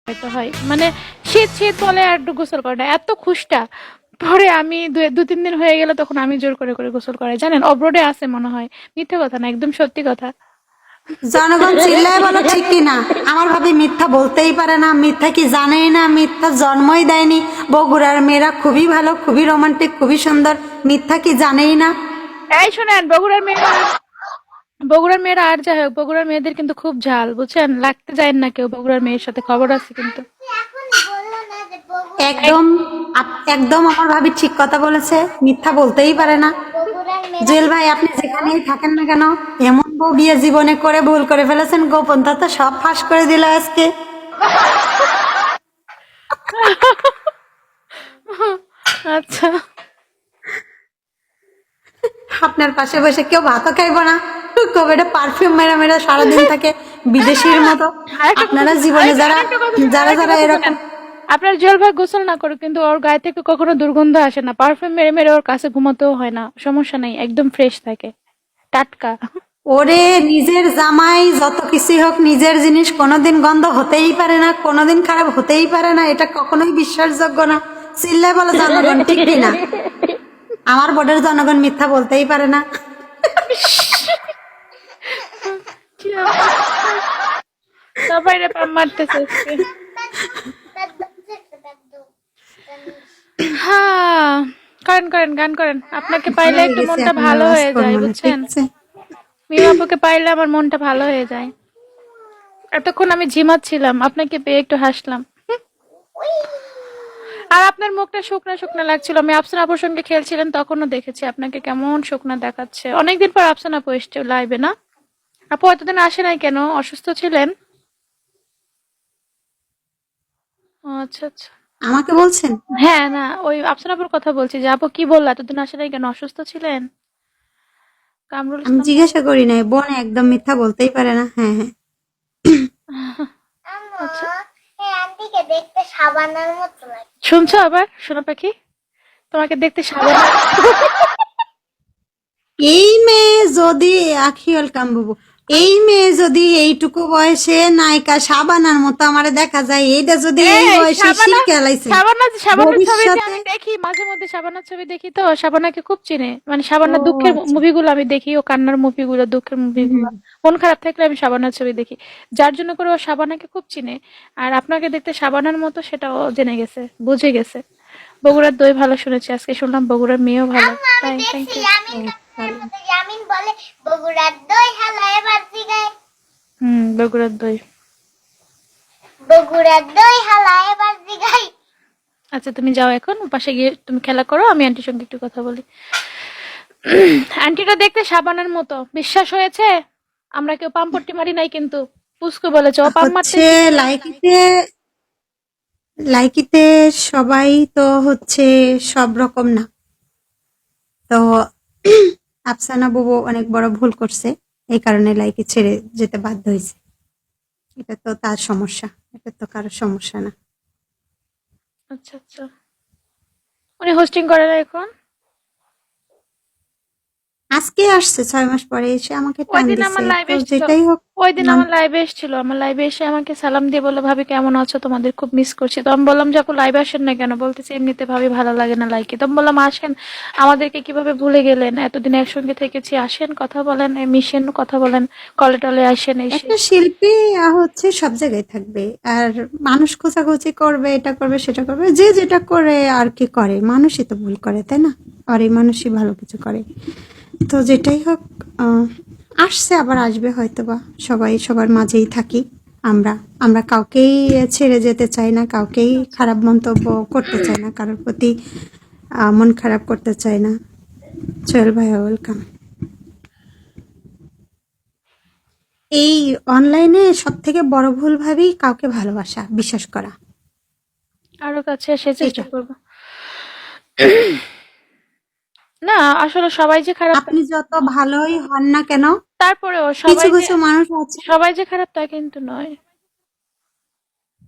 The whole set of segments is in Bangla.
তো হয় মানে শীত শীত বলে আর একটু গোসল করে না, এত খুশটা। পরে আমি দু তিন দিন হয়ে গেলে তখন আমি জোর করে করে গোসল করাই, জানেন অব্রোডে আছে মনে হয়। মিথ্যে কথা না, একদম সত্যি কথা। জনগণ চিল্লায় বলো ঠিক কিনা? আমার ভাবি মিথ্যা বলতেই পারে না, মিথ্যা কি জানেই না, মিথ্যা জন্মই দেয়নি। বগুড়ার মেয়েরা খুবই ভালো, খুবই রোমান্টিক, খুবই সুন্দর, মিথ্যা কি জানেই না। এই শোনেন, বগুড়ার মেয়েরা আর যাই হোক, বগুড়ার মেয়েদের কিন্তু খুব ঝাল, বুঝছেন, লাগতে যায় না কেউ বগুড়ার মেয়ের সাথে, খবর আছে কিন্তু। একদম একদম আমার ভাবি ঠিক কথা বলেছে, মিথ্যা বলতেই পারে না। জুয়েল ভাই, আপনি যেখানেই থাকেন না কেন, এমন বউ বিয়ে জীবনে করে ভুল করে ফেলেছেন, গোপন তথ্য সব ফাঁস করে দিল আজকে। আচ্ছা। আপনার পাশে বসে কেউ ভাতও খাইব না, কবেটা পারফিউম মেরা মেরা সারাদিন থাকে বিদেশির মতো। আরেকটা কথা আপনারা শোনেন, জীবনে যারা যারা আরেকটা যারা কথা এরকম, শোনেন। আপনার জল ভাই গোসল না করে কিন্তু ওর গায়ে থেকে কখনো দুর্গন্ধ আসে না, পারফিউম মেরে মেরে ওর কাছে ঘুমাতেও হয় না, সমস্যা নেই, একদম ফ্রেশ থাকে, টাটকা। ওরে নিজের জামাই যত কিছুই হোক, নিজের জিনিস কোনোদিন গন্ধ হতেই পারে না, কোনোদিন খারাপ হতেই পারে না, এটা কখনোই বিশ্বাসযোগ্য না। চিল্লায় বলো জনগণ ঠিক কিনা? আমার বোর্ডের জনগণ মিথ্যা বলতেই পারে না। সবাই রে পাম মারতেছে আজকে। হ্যাঁ, করেন করেন, গান করেন, আপনাকে পাইলে হয়ে একটু গেছে, মনটা এখন ভালো নামাজ হয়ে যায়, পড়বো না, ঠিক বুঝছেন। আছে? মিমাপুকে পাইলে আমার মনটা ভালো হয়ে যায়। এতক্ষণ আমি ঝিমাচ্ছিলাম, আপনাকে পেয়ে একটু হাসলাম। আর আপনার মুখটা শুকনা শুকনা লাগছিল, আমি আফসানা আপুর সঙ্গে খেলছিলেন তখনও দেখেছি আপনাকে কেমন শুকনা দেখাচ্ছে। অনেকদিন পর আফসানা আপু এসছে লাইভে না? আপু এতদিন আসে নাই কেন, অসুস্থ ছিলেন? ও আচ্ছা আচ্ছা। আমাকে বলছেন? হ্যাঁ, না ওই আফসানা আপুর কথা বলছি, যে আপু কি বললা এতদিন আসে নাই কেন, অসুস্থ ছিলেন? কামরুল আমি ইসলাম বল। জিজ্ঞাসা করি নাই, বোন একদম মিথ্যা বলতেই পারে না। হ্যাঁ হ্যাঁ। আচ্ছা, শুনছো আবার সোনা পাখি, তোমাকে দেখতে সাবান। এই মেয়ে যদি আখি ওয়েলকাম বাবু, এই মেয়ে যদি এইটুকু বয়সে নায়িকা সাবানার মতো আমারে দেখা যায়, এইটা যদি এই এই বয়সে শাবানা, শিখতে লাইছে, শাবানার ছবিতে ভবিষ্যতে। আমি দেখি, মাঝে মধ্যে শাবানার ছবি দেখি, তো শাবানাকে খুব চিনে, মানে ও শাবানার দুঃখের আচ্ছা। মুভিগুলো আমি দেখি, ও কান্নার মুভিগুলো, দুঃখের মুভিগুলো, হুম। মন খারাপ থাকলে আমি শাবানার ছবি দেখি, যার জন্য করে ও শাবানাকে খুব চিনে। আর আপনাকে দেখতে শাবানার মতো সেটা ও জেনে গেছে, বুঝে গেছে। বগুড়ার দই ভালো শুনেছি, আজকে শুনলাম বগুড়ার মেয়েও ভালো। তাই থ্যাংক ইউ। বগুড়ার দই। আচ্ছা তুমি যাও, এখন পাশে গিয়ে তুমি খেলা করো, আমি আন্টির সঙ্গে একটু কথা বলি। আন্টিটা দেখতে সাবানের মতো, বিশ্বাস হয়েছে? আমরা কেউ পাম্পট্টি মারি নাই কিন্তু, পুস্কু বলেছে ও পাম মারতে হচ্ছে শিখে নাই। লাইকিতে, লাইকিতে সবাই তো হচ্ছে সব রকম না। তো আফসানা বুবু অনেক বড় ভুল করছে, এই কারণে লাইকি ছেড়ে যেতে বাধ্য হয়েছে। এটা তো তার সমস্যা, এটা তো কারোর সমস্যা না। আচ্ছা আচ্ছা, উনি হোস্টিং করে না এখন? আজকে আসছে 6 মাস পরে এসে আমাকে ওই টান দিন দিছে, আমার তো লাইভে এসেছিল, যেটাই হোক। ওই দিন মান- আমার লাইভে এসেছিল, আমার লাইভে এসে আমাকে সালাম দিয়ে বললো ভাবি কেমন আছো, তোমাদের খুব মিস করছি। তো আমি বললাম যে আপু লাইভে আসেন না কেন, বলতেছে এমনিতে ভাবি ভালো লাগে না লাইকে। তো আমি বললাম আসেন, আমাদেরকে কিভাবে ভুলে গেলেন, এতদিন একসঙ্গে থেকেছি, আসেন কথা বলেন, মিশেন কথা বলেন, কলে টলে আসেন এই সেই। একটা শিল্পী হচ্ছে সব জায়গায় থাকবে, আর মানুষ খোঁচাখুচি করবে, এটা করবে সেটা করবে, যে যেটা করে আর কি করে, মানুষই তো ভুল করে, তাই না? আর এই মানুষই ভালো কিছু করে। তো যেটাই হোক, আহ, আসছে, আবার আসবে হয়তো বা। সবাই সবার মাঝেই থাকি আমরা। আমরা কাউকেই ছেড়ে যেতে চাই না, কাউকেই খারাপ মন্তব্য করতে চাই না, কারোর প্রতি মন খারাপ করতে চাই না। চল ভাইয়া, ওয়েলকাম। এই অনলাইনে সব থেকে বড় ভুল ভাবি কাউকে ভালোবাসা, বিশ্বাস করা। আরো কাছে এসে চেষ্টা এটা করবো। না আসলে সবাই যে খারাপ তা আপনি যত ভালোই হন না কেন, তারপরেও কিছু কিছু মানুষ আছে। সবাই যে খারাপ তা কিন্তু নয়।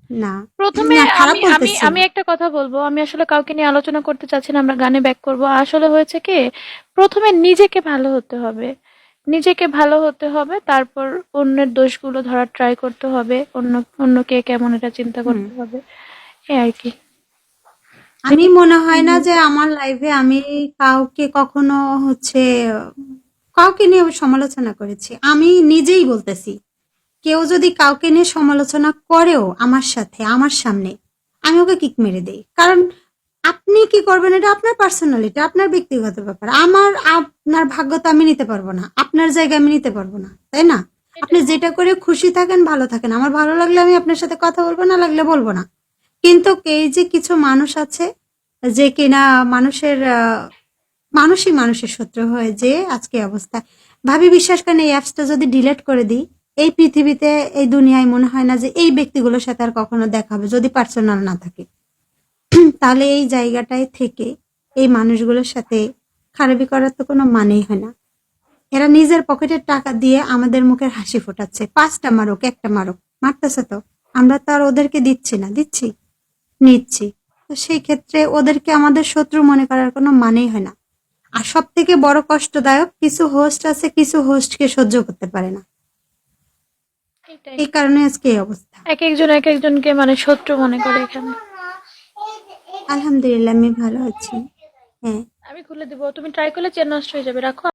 না, প্রথমে না খারাপ আমি আমি বলতেছি আমি না। একটা কথা বলবো, আমি আসলে কাউকে নিয়ে আলোচনা করতে চাচ্ছি না, আমরা গানে ব্যাক করব। আসলে হয়েছে কি, প্রথমে নিজেকে ভালো হতে হবে, নিজেকে ভালো হতে হবে, তারপর অন্যের দোষগুলো ধরার ট্রাই করতে হবে, অন্য কে কেমন এটা চিন্তা হুম। করতে হবে, এই আর কি। আমি মনে হয় না যে আমার লাইফে আমি কাউকে কখনো হচ্ছে কাউকে নিয়ে সমালোচনা করেছি। আমি নিজেই বলতেছি, কেউ যদি কাউকে নিয়ে সমালোচনা করেও আমার সাথে আমার সামনে, আমি ওকে কিক মেরে দেই। কারণ আপনি কি করবেন এটা আপনার পার্সোনালিটি, আপনার ব্যক্তিগত ব্যাপার। আপনার ভাগ্য তো আমি নিতে পারবো না, আপনার জায়গা আমি নিতে পারবো না, তাই না? আপনি এটাই। যেটা করে খুশি থাকেন, ভালো থাকেন। আমার ভালো লাগলে আমি আপনার সাথে কথা বলবো, না লাগলে বলবো না। কিন্তু এই যে কিছু মানুষ আছে যে কিনা মানুষই মানুষের শত্রু হয়ে যে আজকে এই অবস্থা। ভাবি বিশ্বাস করেন, এই অ্যাপসটা যদি ডিলিট করে দিই, এই পৃথিবীতে এই দুনিয়ায় মনে হয় না যে এই ব্যক্তিগুলোর সাথে আর কখনো দেখা হবে, যদি পার্সোনাল না থাকে। তাহলে এই জায়গাটায় থেকে এই মানুষগুলোর সাথে খারাপি করার তো কোনো মানেই হয় না। এরা নিজের পকেটের টাকা দিয়ে আমাদের মুখের হাসি ফোটাচ্ছে। ৫টা মারুক, একটা মারুক, মারতেছে তো। আমরা তো আর ওদেরকে দিচ্ছি না, দিচ্ছি, নিচ্ছি। তো সেই ক্ষেত্রে ওদেরকে আমাদের শত্রু মনে করার কোনো মানেই হয় না। আর সব থেকে বড় কষ্টদায়ক, কিছু হোস্ট আছে কিছু হোস্টকে সহ্য করতে পারে না। এটাই। এই কারণে আজকে এই অবস্থা। এক একজনকে মানে শত্রু মনে করে এখানে। আলহামদুলিল্লাহ আমি ভালো আছি। হ্যাঁ। আমি খুলে দিব, তুমি ট্রাই করলে চেন নষ্ট হয়ে যাবে, রাখো।